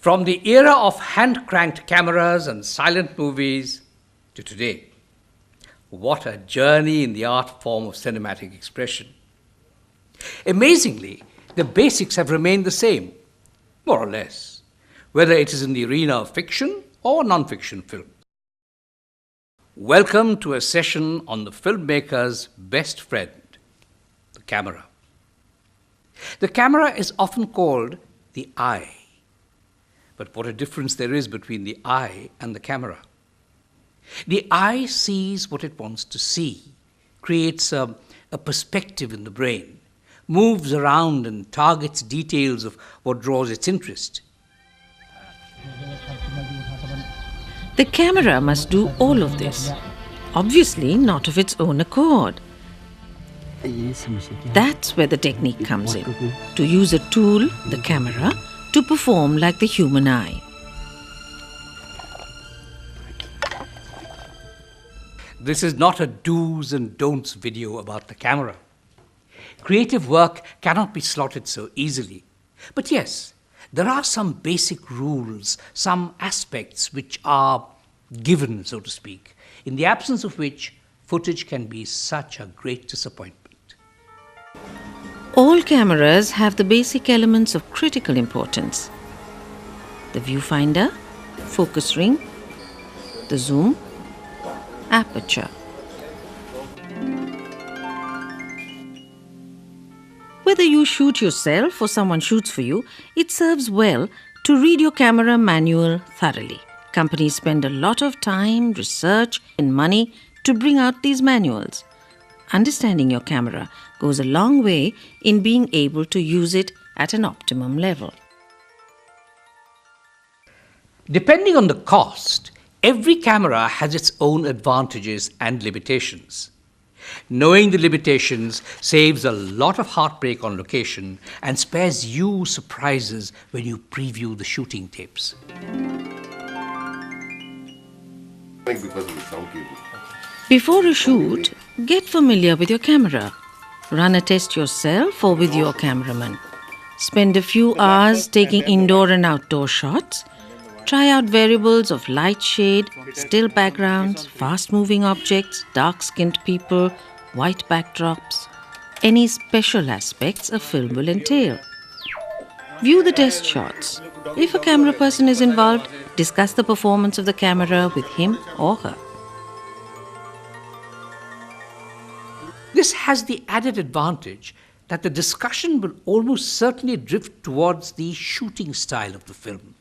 From the era of hand-cranked cameras and silent movies to today, what a journey in the art form of cinematic expression. Amazingly, the basics have remained the same, more or less, whether it is in the arena of fiction or non-fiction film. Welcome to a session on the filmmaker's best friend, the camera. The camera is often called the eye. But what a difference there is between the eye and the camera. The eye sees what it wants to see, creates a perspective in the brain, moves around and targets details of what draws its interest. The camera must do all of this, obviously not of its own accord. That's where the technique comes in, to use a tool, the camera, to perform like the human eye. This is not a do's and don'ts video about the camera. Creative work cannot be slotted so easily. But yes, there are some basic rules, some aspects which are given, so to speak, in the absence of which footage can be such a great disappointment. All cameras have the basic elements of critical importance: the viewfinder, focus ring, the zoom, aperture. Whether you shoot yourself or someone shoots for you, it serves well to read your camera manual thoroughly. Companies spend a lot of time, research, and money to bring out these manuals. Understanding your camera goes a long way in being able to use it at an optimum level. Depending on the cost, every camera has its own advantages and limitations. Knowing the limitations saves a lot of heartbreak on location and spares you surprises when you preview the shooting tapes. Before a shoot, get familiar with your camera. Run a test yourself or with your cameraman. Spend a few hours taking indoor and outdoor shots. Try out variables of light shade, still backgrounds, fast-moving objects, dark-skinned people, white backdrops. Any special aspects a film will entail. View the test shots. If a camera person is involved, discuss the performance of the camera with him or her. This has the added advantage that the discussion will almost certainly drift towards the shooting style of the film.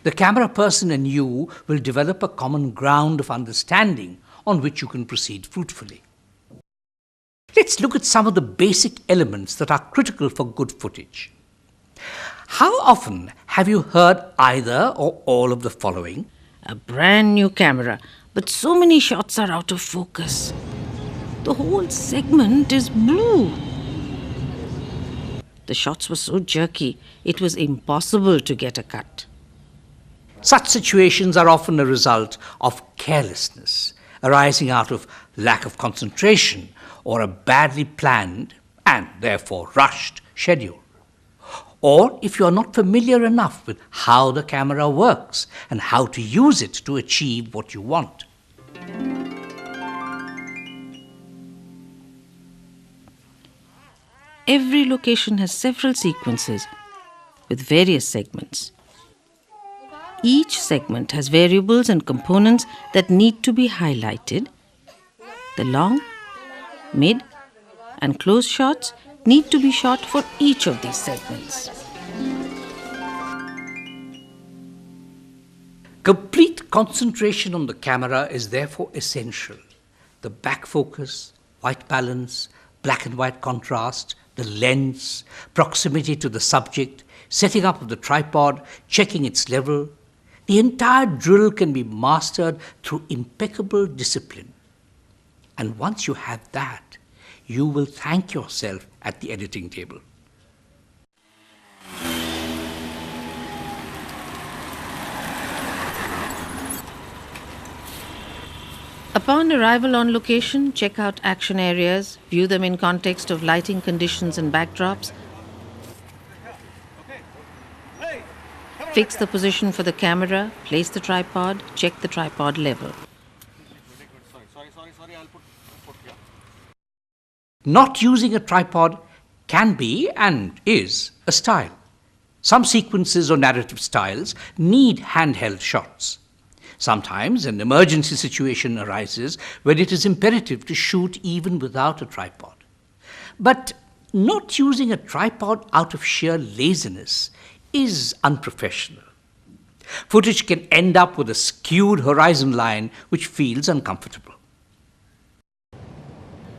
The camera person and you will develop a common ground of understanding on which you can proceed fruitfully. Let's look at some of the basic elements that are critical for good footage. How often have you heard either or all of the following? A brand new camera, but so many shots are out of focus. The whole segment is blue. The shots were so jerky, it was impossible to get a cut. Such situations are often a result of carelessness, arising out of lack of concentration or a badly planned and therefore rushed schedule. Or if you are not familiar enough with how the camera works and how to use it to achieve what you want. Every location has several sequences with various segments. Each segment has variables and components that need to be highlighted. The long, mid, and close shots need to be shot for each of these segments. Complete concentration on the camera is therefore essential. The back focus, white balance, black and white contrast, the lens, proximity to the subject, setting up of the tripod, checking its level. The entire drill can be mastered through impeccable discipline. And once you have that, you will thank yourself at the editing table. Upon arrival on location, check out action areas, view them in context of lighting conditions and backdrops. Fix the position for the camera, place the tripod, check the tripod level. Not using a tripod can be and is a style. Some sequences or narrative styles need handheld shots. Sometimes an emergency situation arises where it is imperative to shoot even without a tripod. But not using a tripod out of sheer laziness is unprofessional. Footage can end up with a skewed horizon line which feels uncomfortable.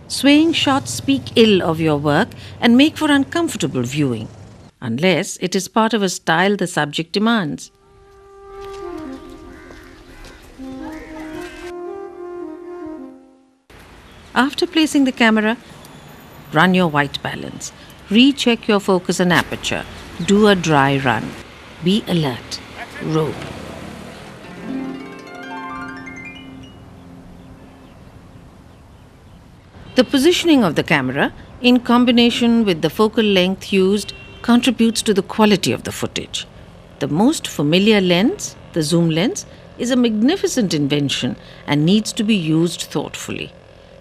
Swaying shots speak ill of your work and make for uncomfortable viewing, unless it is part of a style the subject demands. After placing the camera, run your white balance. Recheck your focus and aperture. Do a dry run. Be alert. Roll. The positioning of the camera, in combination with the focal length used, contributes to the quality of the footage. The most familiar lens, the zoom lens, is a magnificent invention and needs to be used thoughtfully.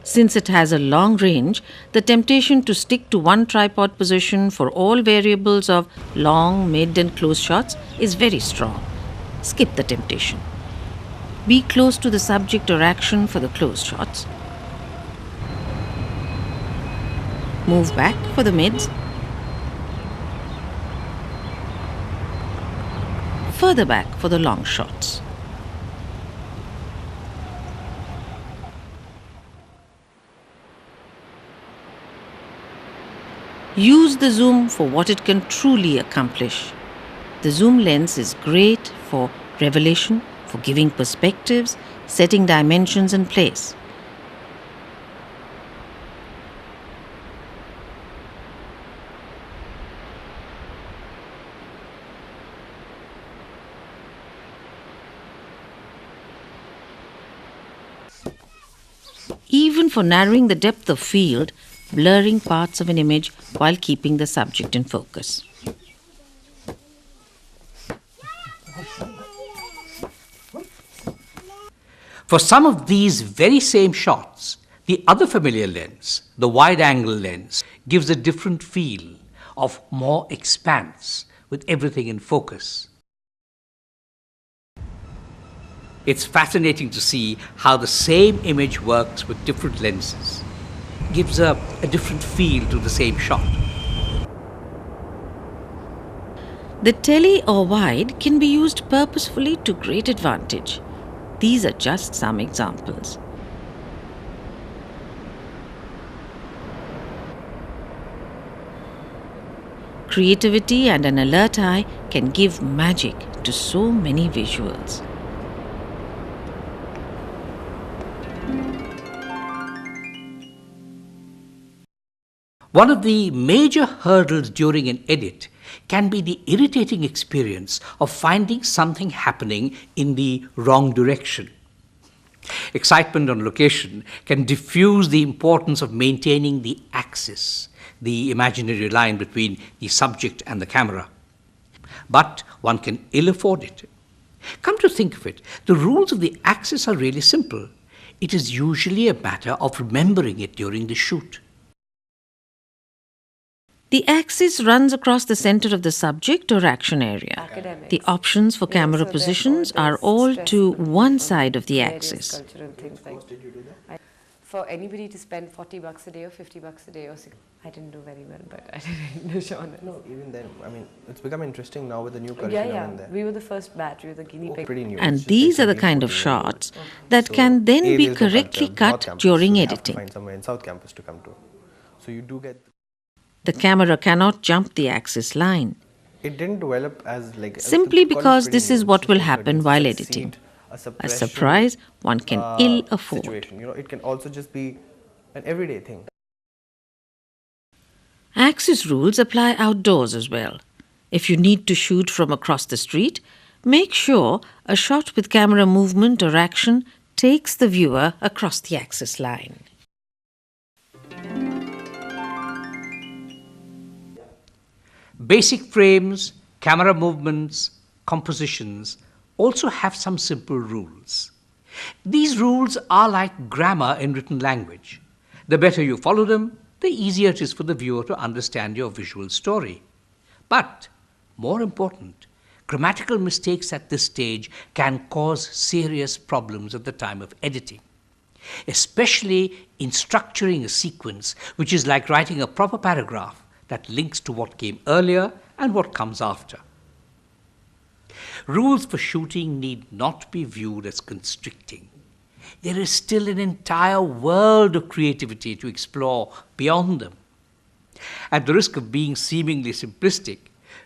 Since it has a long range, the temptation to stick to one tripod position for all variables of long, mid and close shots is very strong. Skip the temptation. Be close to the subject or action for the close shots. Move back for the mids. Further back for the long shots. Use the zoom for what it can truly accomplish. The zoom lens is great for revelation, for giving perspectives, setting dimensions in place. Even for narrowing the depth of field, blurring parts of an image while keeping the subject in focus. For some of these very same shots, the other familiar lens, the wide-angle lens, gives a different feel of more expanse with everything in focus. It's fascinating to see how the same image works with different lenses. Gives a different feel to the same shot. The tele or wide can be used purposefully to great advantage. These are just some examples. Creativity and an alert eye can give magic to so many visuals. One of the major hurdles during an edit can be the irritating experience of finding something happening in the wrong direction. Excitement on location can diffuse the importance of maintaining the axis, the imaginary line between the subject and the camera. But one can ill afford it. Come to think of it, the rules of the axis are really simple. It is usually a matter of remembering it during the shoot. The axis runs across the center of the subject or action area. The options for camera positions are all to one side of the axis. Cultural things like for anybody to spend $40 a day or $50 a day or I didn't do very well, but I didn't do genre. No, even then, I mean, it's become interesting now with the new curriculum. Yeah. We were the first batch. We were the guinea pig. Pretty new. And these are the kind of shots that can then be correctly cut during editing. Find somewhere in South Campus to come to. So you do get. The camera cannot jump the axis line. It didn't develop as like. Simply because this is what will happen while editing. A surprise one can ill afford. Situation. You know, it can also just be an everyday thing. Axis rules apply outdoors as well. If you need to shoot from across the street, make sure a shot with camera movement or action takes the viewer across the axis line. Basic frames, camera movements, compositions also have some simple rules. These rules are like grammar in written language. The better you follow them, the easier it is for the viewer to understand your visual story. But, more important, grammatical mistakes at this stage can cause serious problems at the time of editing, especially in structuring a sequence, which is like writing a proper paragraph that links to what came earlier and what comes after. Rules for shooting need not be viewed as constricting. There is still an entire world of creativity to explore beyond them. At the risk of being seemingly simplistic,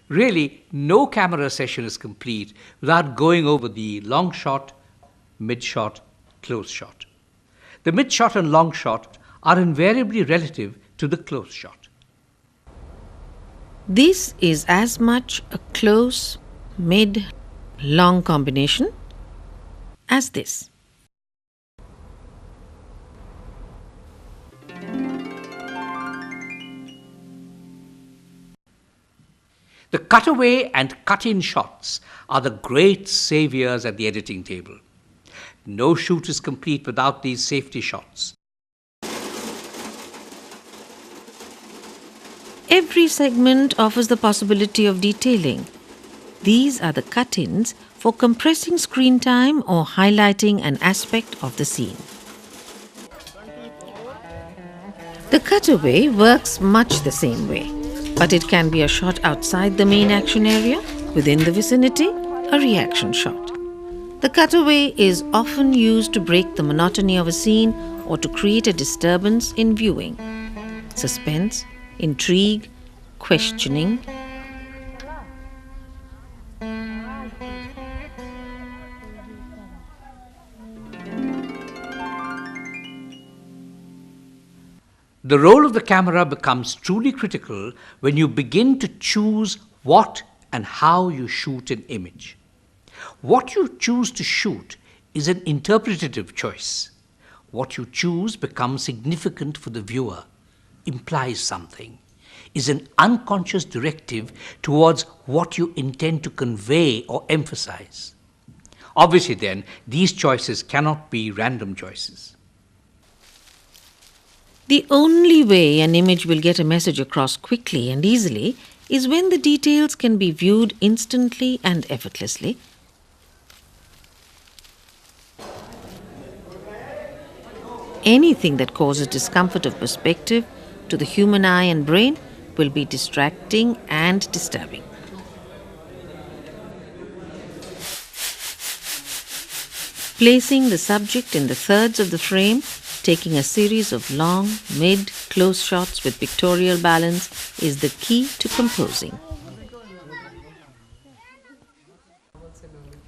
really no camera session is complete without going over the long shot, mid shot, close shot. The mid shot and long shot are invariably relative to the close shot. This is as much a close, mid, long combination as this. The cutaway and cut-in shots are the great saviors at the editing table. No shoot is complete without these safety shots. Every segment offers the possibility of detailing. These are the cut-ins for compressing screen time or highlighting an aspect of the scene. The cutaway works much the same way, but it can be a shot outside the main action area, within the vicinity, a reaction shot. The cutaway is often used to break the monotony of a scene or to create a disturbance in viewing. Suspense, intrigue, questioning. The role of the camera becomes truly critical when you begin to choose what and how you shoot an image. What you choose to shoot is an interpretative choice. What you choose becomes significant for the viewer, implies something, is an unconscious directive towards what you intend to convey or emphasize. Obviously then, these choices cannot be random choices. The only way an image will get a message across quickly and easily is when the details can be viewed instantly and effortlessly. Anything that causes discomfort of perspective to the human eye and brain will be distracting and disturbing. Placing the subject in the thirds of the frame, taking a series of long, mid, close shots with pictorial balance is the key to composing.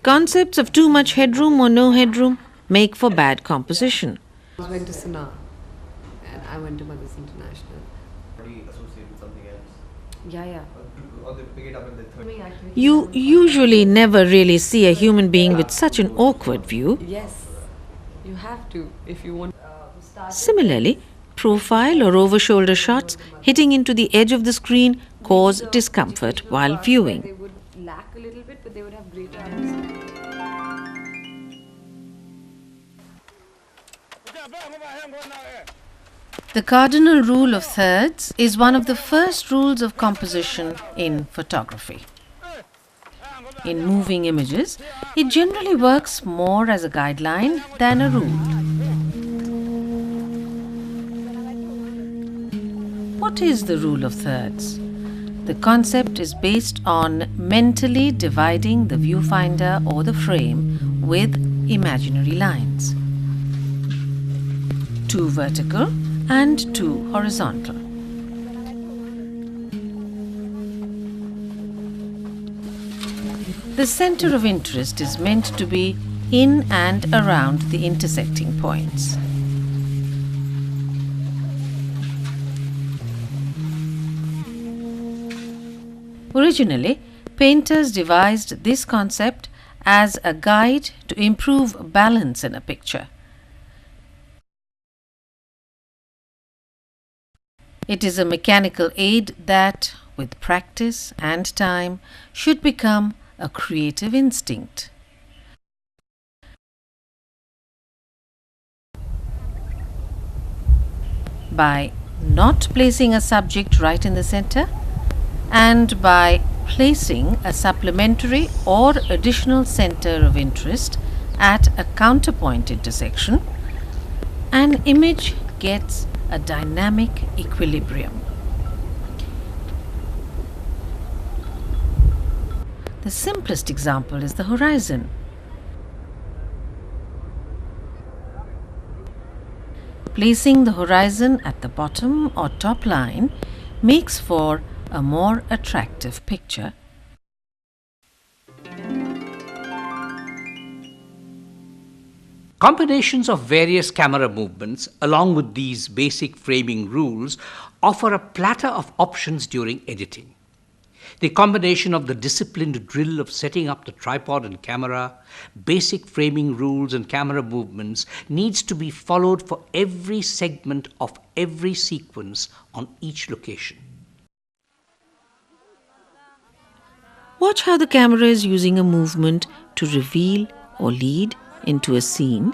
Concepts of too much headroom or no headroom make for bad composition. I went to Sana and I went to Mothers International. Already associated with something else. Yeah. Or they pick it up in the third. You usually never really see a human being with such an awkward view. Yes, you have to if you want. Similarly, profile or over-shoulder shots hitting into the edge of the screen cause discomfort while viewing. They would lack a little bit, but they would have greater understanding. The cardinal rule of thirds is one of the first rules of composition in photography. In moving images, it generally works more as a guideline than a rule. What is the rule of thirds? The concept is based on mentally dividing the viewfinder or the frame with imaginary lines. 2 vertical and 2 horizontal. The center of interest is meant to be in and around the intersecting points. Originally, painters devised this concept as a guide to improve balance in a picture. It is a mechanical aid that, with practice and time, should become a creative instinct. By not placing a subject right in the center, and by placing a supplementary or additional center of interest at a counterpoint intersection, an image gets a dynamic equilibrium. The simplest example is the horizon. Placing the horizon at the bottom or top line makes for a more attractive picture. Combinations of various camera movements, along with these basic framing rules, offer a platter of options during editing. The combination of the disciplined drill of setting up the tripod and camera, basic framing rules and camera movements needs to be followed for every segment of every sequence on each location. Watch how the camera is using a movement to reveal or lead into a scene.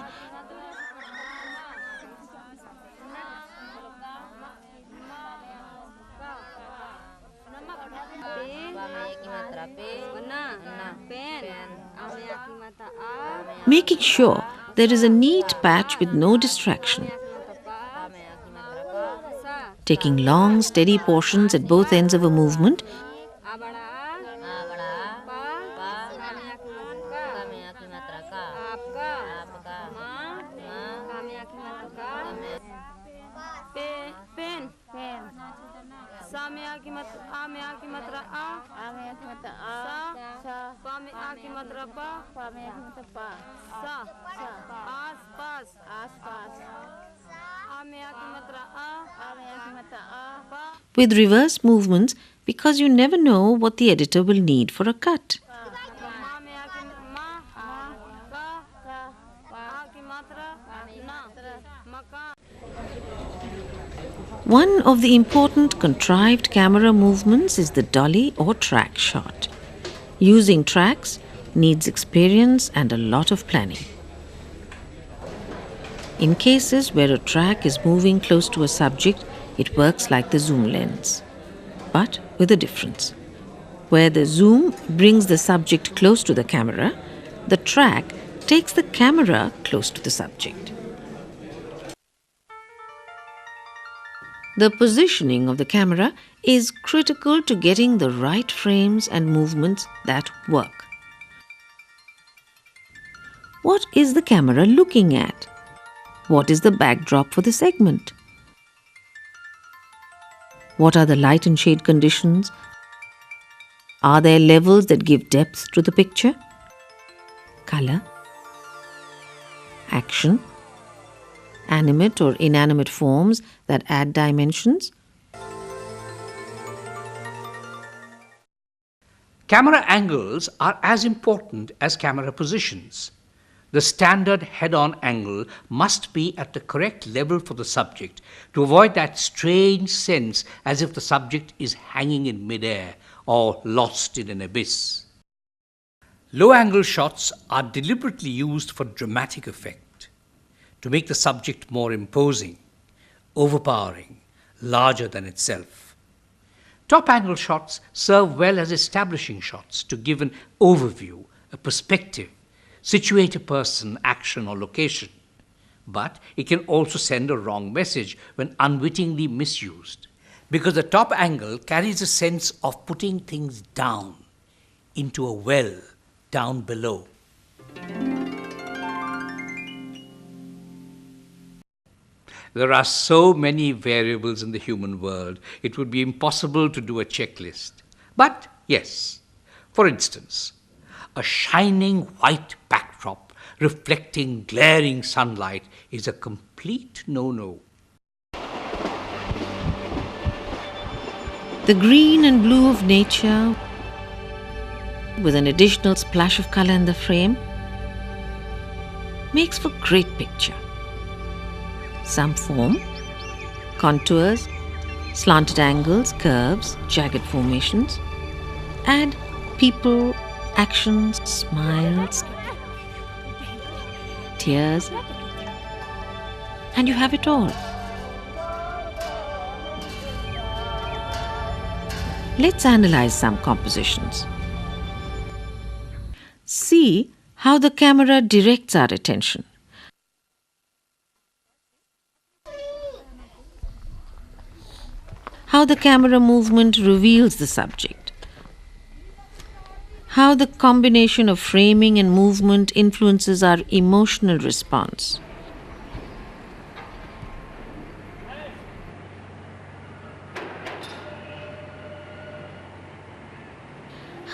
Making sure there is a neat patch with no distraction. Taking long, steady portions at both ends of a movement with reverse movements because you never know what the editor will need for a cut. One of the important contrived camera movements is the dolly or track shot. Using tracks needs experience and a lot of planning. In cases where a track is moving close to a subject, it works like the zoom lens, but with a difference. Where the zoom brings the subject close to the camera, the track takes the camera close to the subject. The positioning of the camera is critical to getting the right frames and movements that work. What is the camera looking at? What is the backdrop for the segment? What are the light and shade conditions? Are there levels that give depth to the picture? Color? Action? Animate or inanimate forms that add dimensions? Camera angles are as important as camera positions. The standard head-on angle must be at the correct level for the subject to avoid that strange sense as if the subject is hanging in midair or lost in an abyss. Low-angle shots are deliberately used for dramatic effect, to make the subject more imposing, overpowering, larger than itself. Top-angle shots serve well as establishing shots to give an overview, a perspective, situate a person, action, or location. But it can also send a wrong message when unwittingly misused, because the top angle carries a sense of putting things down into a well down below. There are so many variables in the human world, it would be impossible to do a checklist. But yes, for instance, a shining white backdrop reflecting glaring sunlight is a complete no-no. The green and blue of nature with an additional splash of color in the frame makes for great picture. Some form, contours, slanted angles, curves, jagged formations add people actions, smiles, tears, and you have it all. Let's analyze some compositions. See how the camera directs our attention. How the camera movement reveals the subject. How the combination of framing and movement influences our emotional response.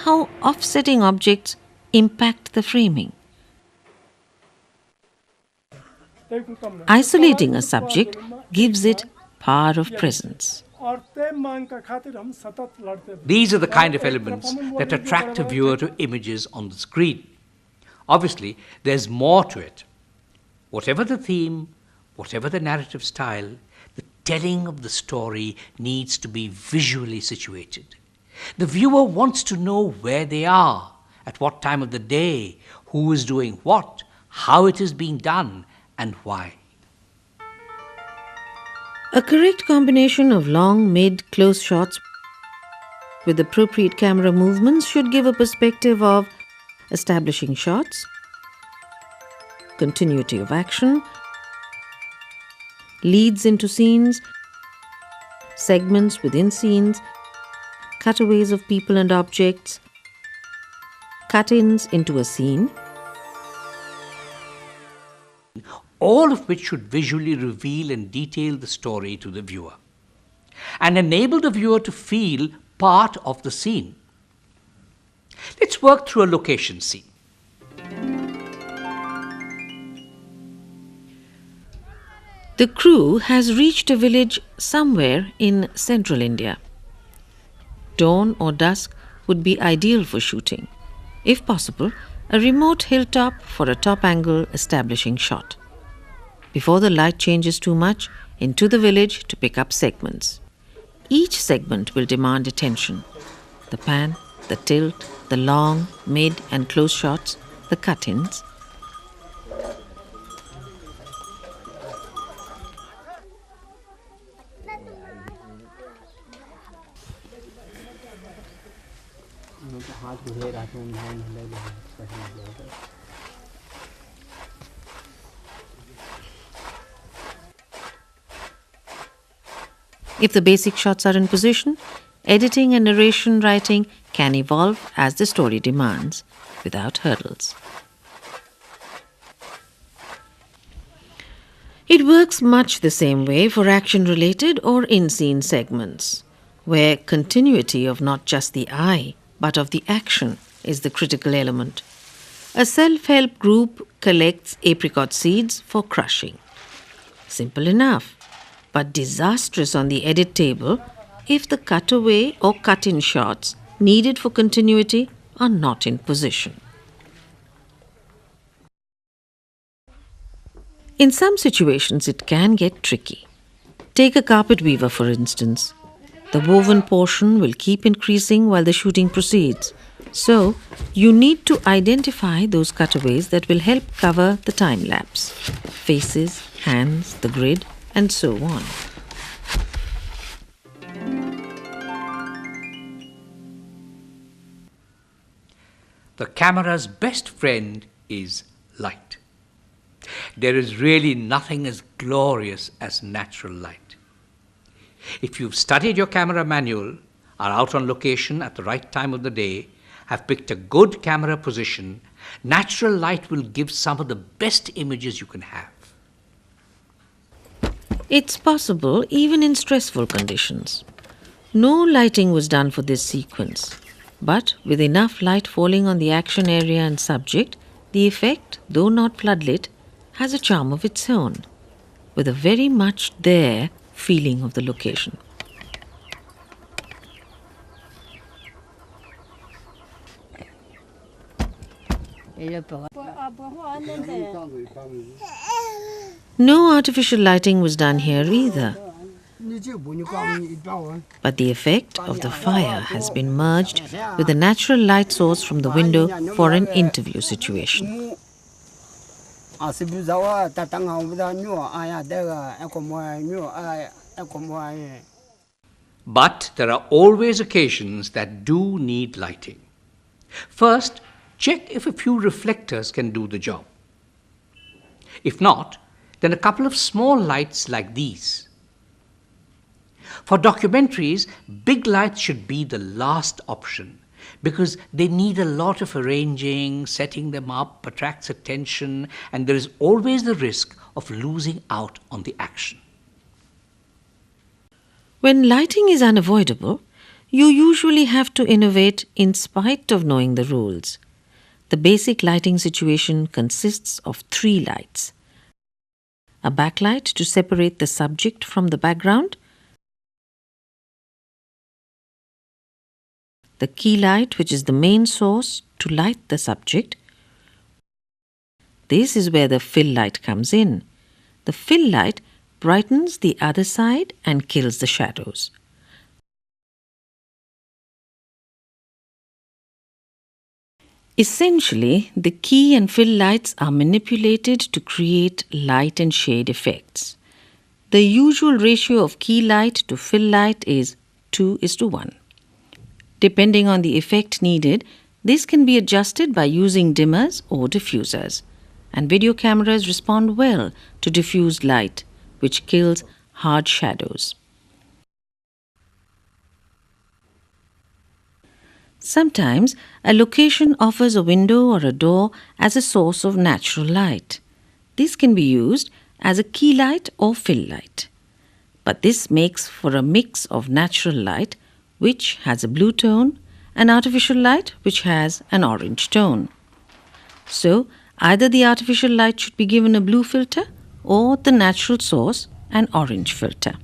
How offsetting objects impact the framing. Isolating a subject gives it power of presence. These are the kind of elements that attract a viewer to images on the screen. Obviously, there's more to it. Whatever the theme, whatever the narrative style, the telling of the story needs to be visually situated. The viewer wants to know where they are, at what time of the day, who is doing what, how it is being done, and why. A correct combination of long, mid, close shots with appropriate camera movements should give a perspective of establishing shots, continuity of action, leads into scenes, segments within scenes, cutaways of people and objects, cut-ins into a scene, all of which should visually reveal and detail the story to the viewer and enable the viewer to feel part of the scene. Let's work through a location scene. The crew has reached a village somewhere in central India. Dawn or dusk would be ideal for shooting. If possible, a remote hilltop for a top-angle establishing shot. Before the light changes too much, into the village to pick up segments. Each segment will demand attention. The pan, the tilt, the long, mid and close shots, the cut-ins. If the basic shots are in position, editing and narration writing can evolve as the story demands, without hurdles. It works much the same way for action-related or in-scene segments, where continuity of not just the eye, but of the action is the critical element. A self-help group collects apricot seeds for crushing. Simple enough, but disastrous on the edit table if the cutaway or cut-in shots needed for continuity are not in position. In some situations, it can get tricky. Take a carpet weaver, for instance. The woven portion will keep increasing while the shooting proceeds. So, you need to identify those cutaways that will help cover the time lapse. Faces, hands, the grid, and so on. The camera's best friend is light. There is really nothing as glorious as natural light. If you've studied your camera manual, are out on location at the right time of the day, have picked a good camera position, natural light will give some of the best images you can have. It's possible even in stressful conditions. No lighting was done for this sequence, but with enough light falling on the action area and subject, the effect, though not floodlit, has a charm of its own, with a very much there feeling of the location. No artificial lighting was done here either. But the effect of the fire has been merged with a natural light source from the window for an interview situation. But there are always occasions that do need lighting. First, check if a few reflectors can do the job. If not, then a couple of small lights like these. For documentaries, big lights should be the last option because they need a lot of arranging, setting them up, attracts attention, and there is always the risk of losing out on the action. When lighting is unavoidable, you usually have to innovate in spite of knowing the rules. The basic lighting situation consists of 3 lights. A backlight to separate the subject from the background, the key light, which is the main source to light the subject. This is where the fill light comes in. The fill light brightens the other side and kills the shadows. Essentially, the key and fill lights are manipulated to create light and shade effects. The usual ratio of key light to fill light is 2:1. Depending on the effect needed, this can be adjusted by using dimmers or diffusers, and video cameras respond well to diffused light, which kills hard shadows. Sometimes a location offers a window or a door as a source of natural light. This can be used as a key light or fill light. But this makes for a mix of natural light, which has a blue tone, and artificial light, which has an orange tone. So, either the artificial light should be given a blue filter or the natural source an orange filter.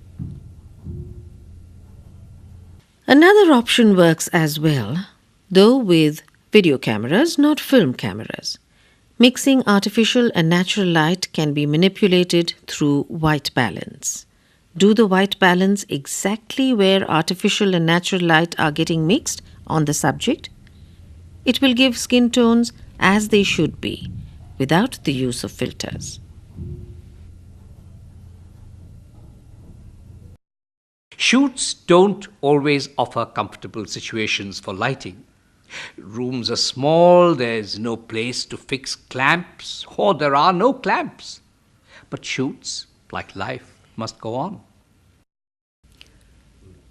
Another option works as well, though with video cameras, not film cameras. Mixing artificial and natural light can be manipulated through white balance. Do the white balance exactly where artificial and natural light are getting mixed on the subject. It will give skin tones as they should be, without the use of filters. Shoots don't always offer comfortable situations for lighting. Rooms are small, there's no place to fix clamps, or there are no clamps. But shoots, like life, must go on.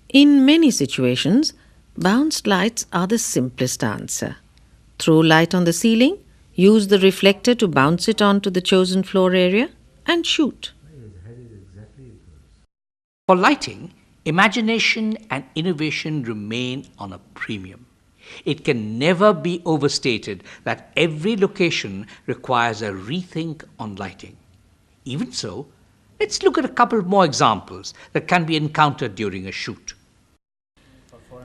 In many situations, bounced lights are the simplest answer. Throw light on the ceiling, use the reflector to bounce it onto the chosen floor area, and shoot. For lighting, imagination and innovation remain on a premium. It can never be overstated that every location requires a rethink on lighting. Even so, let's look at a couple more examples that can be encountered during a shoot.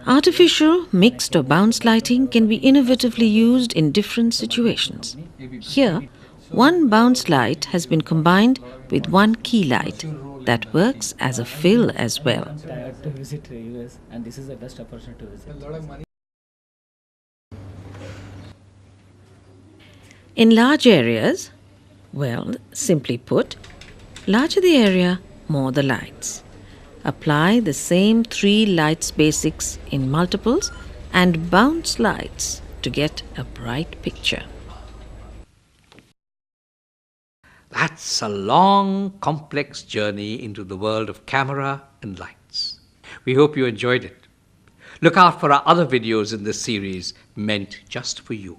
Artificial, mixed or bounced lighting can be innovatively used in different situations. Here, one bounce light has been combined with one key light that works as a fill as well. To visit US, and this is the best opportunity to visit. In large areas, well, simply put, larger the area, more the lights. Apply the same 3 lights basics in multiples and bounce lights to get a bright picture. That's a long, complex journey into the world of camera and lights. We hope you enjoyed it. Look out for our other videos in this series meant just for you.